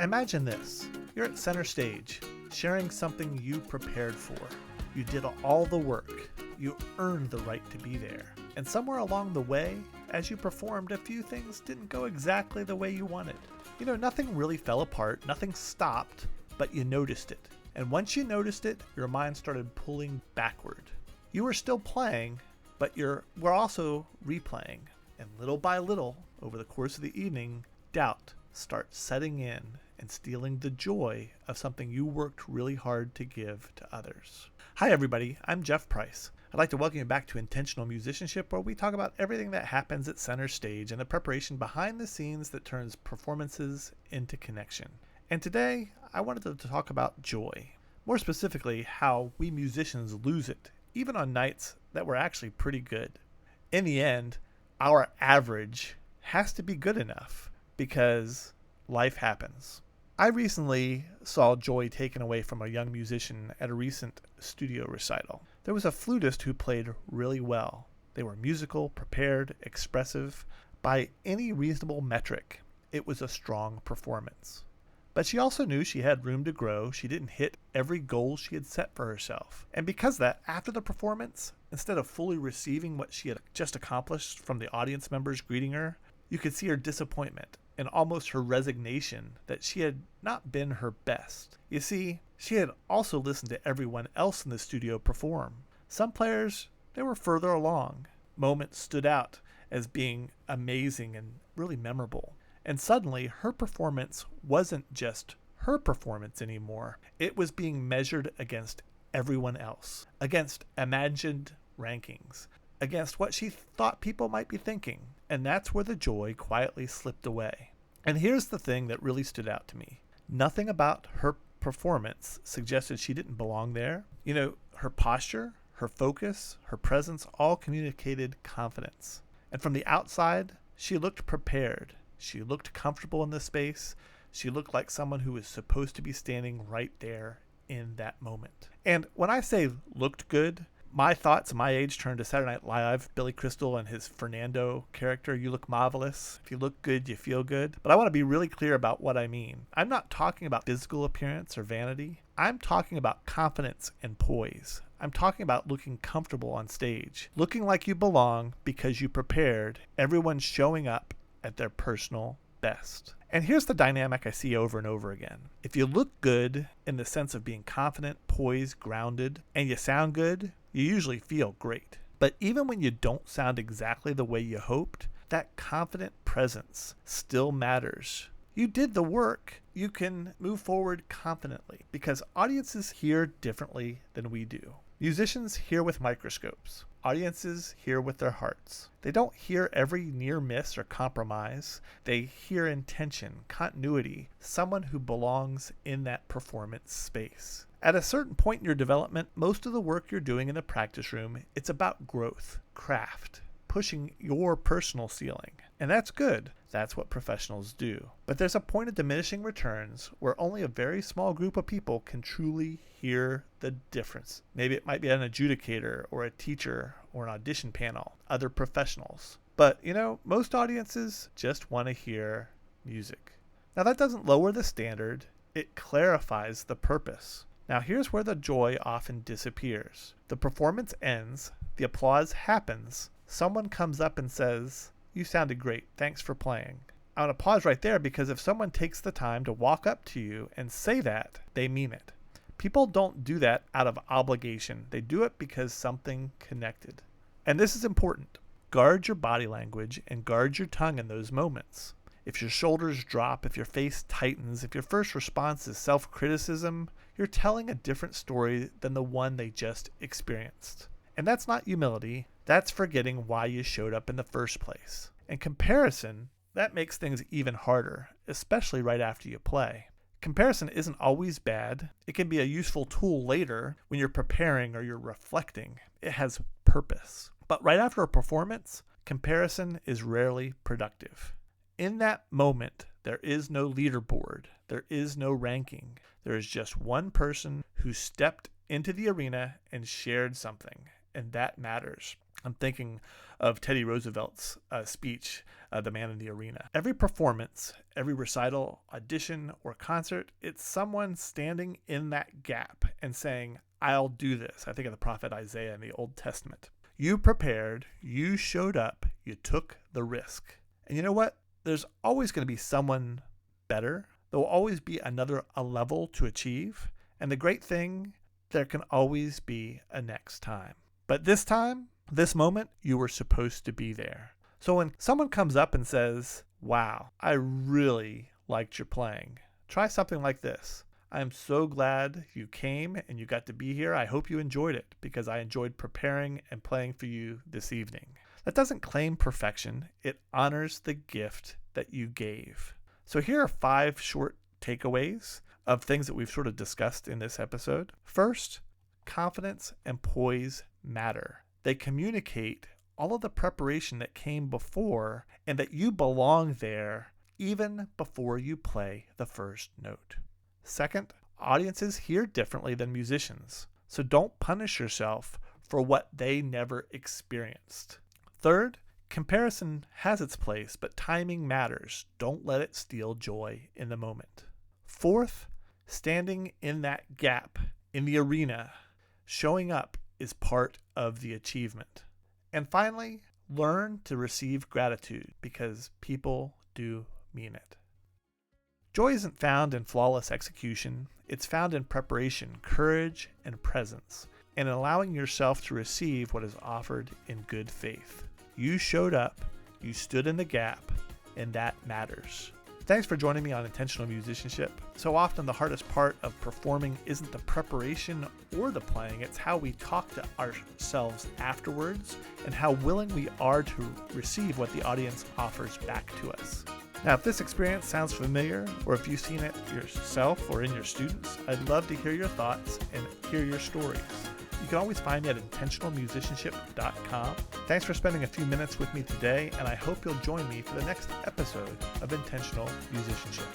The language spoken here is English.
Imagine this. You're at center stage, sharing something you prepared for. You did all the work. You earned the right to be there. And somewhere along the way, as you performed, a few things didn't go exactly the way you wanted. Nothing really fell apart, nothing stopped, but you noticed it. And once you noticed it, your mind started pulling backward. You were still playing, but you were also replaying. And little by little, over the course of the evening, doubt starts setting in and stealing the joy of something you worked really hard to give to others. Hi everybody, I'm Jeff Price. I'd like to welcome you back to Intentional Musicianship, where we talk about everything that happens at center stage and the preparation behind the scenes that turns performances into connection. And today, I wanted to talk about joy. More specifically, how we musicians lose it, even on nights that were actually pretty good. In the end, our average has to be good enough because life happens. I recently saw joy taken away from a young musician at a recent studio recital. There was a flutist who played really well. They were musical, prepared, expressive. By any reasonable metric, it was a strong performance. But she also knew she had room to grow. She didn't hit every goal she had set for herself. And because of that, after the performance, instead of fully receiving what she had just accomplished from the audience members greeting her, you could see her disappointment and almost her resignation that she had not been her best. You see, she had also listened to everyone else in the studio perform. Some players, they were further along. Moments stood out as being amazing and really memorable. And suddenly, her performance wasn't just her performance anymore. It was being measured against everyone else, against imagined rankings, against what she thought people might be thinking. And that's where the joy quietly slipped away. And here's the thing that really stood out to me. Nothing about her performance suggested she didn't belong there. Her posture, her focus, her presence all communicated confidence. And from the outside, she looked prepared. She looked comfortable in the space. She looked like someone who was supposed to be standing right there in that moment. And when I say looked good, my thoughts, my age, turned to Saturday Night Live, Billy Crystal and his Fernando character. You look marvelous. If you look good, you feel good. But I want to be really clear about what I mean. I'm not talking about physical appearance or vanity. I'm talking about confidence and poise. I'm talking about looking comfortable on stage, looking like you belong because you prepared, everyone showing up at their personal best. And here's the dynamic I see over and over again. If you look good in the sense of being confident, poised, grounded, and you sound good, you usually feel great. But even when you don't sound exactly the way you hoped, that confident presence still matters. You did the work. You can move forward confidently because audiences hear differently than we do. Musicians hear with microscopes. Audiences hear with their hearts. They don't hear every near miss or compromise. They hear intention, continuity, someone who belongs in that performance space. At a certain point in your development, most of the work you're doing in the practice room, it's about growth, craft, pushing your personal ceiling. And that's good. That's what professionals do. But there's a point of diminishing returns where only a very small group of people can truly hear the difference. Maybe it might be an adjudicator or a teacher or an audition panel, other professionals. But, most audiences just want to hear music. Now that doesn't lower the standard. It clarifies the purpose. Now here's where the joy often disappears. The performance ends. The applause happens. Someone comes up and says, "You sounded great. Thanks for playing." I want to pause right there because if someone takes the time to walk up to you and say that, they mean it. People don't do that out of obligation. They do it because something connected. And this is important. Guard your body language and guard your tongue in those moments. If your shoulders drop, if your face tightens, if your first response is self-criticism, you're telling a different story than the one they just experienced. And that's not humility. That's forgetting why you showed up in the first place. And comparison, that makes things even harder, especially right after you play. Comparison isn't always bad. It can be a useful tool later when you're preparing or you're reflecting. It has purpose. But right after a performance, comparison is rarely productive. In that moment, there is no leaderboard. There is no ranking. There is just one person who stepped into the arena and shared something, and that matters. I'm thinking of Teddy Roosevelt's speech, The Man in the Arena. Every performance, every recital, audition, or concert, it's someone standing in that gap and saying, I'll do this. I think of the prophet Isaiah in the Old Testament. You prepared, you showed up, you took the risk. And you know what? There's always going to be someone better. There will always be a level to achieve. And the great thing, there can always be a next time. But this time, this moment, you were supposed to be there. So when someone comes up and says, wow, I really liked your playing, try something like this. I am so glad you came and you got to be here. I hope you enjoyed it because I enjoyed preparing and playing for you this evening. That doesn't claim perfection. It honors the gift that you gave. So here are 5 short takeaways of things that we've sort of discussed in this episode. First, confidence and poise matter. They communicate all of the preparation that came before and that you belong there even before you play the first note. Second, audiences hear differently than musicians, so don't punish yourself for what they never experienced. Third, comparison has its place, but timing matters. Don't let it steal joy in the moment. Fourth, standing in that gap in the arena, showing up is part of the achievement. And finally, learn to receive gratitude because people do mean it. Joy isn't found in flawless execution. It's found in preparation, courage, and presence, and in allowing yourself to receive what is offered in good faith. You showed up, you stood in the gap, and that matters. Thanks for joining me on Intentional Musicianship. So often the hardest part of performing isn't the preparation or the playing, it's how we talk to ourselves afterwards and how willing we are to receive what the audience offers back to us. Now, if this experience sounds familiar, or if you've seen it yourself or in your students, I'd love to hear your thoughts and hear your stories. You can always find me at intentionalmusicianship.com. Thanks for spending a few minutes with me today, and I hope you'll join me for the next episode of Intentional Musicianship.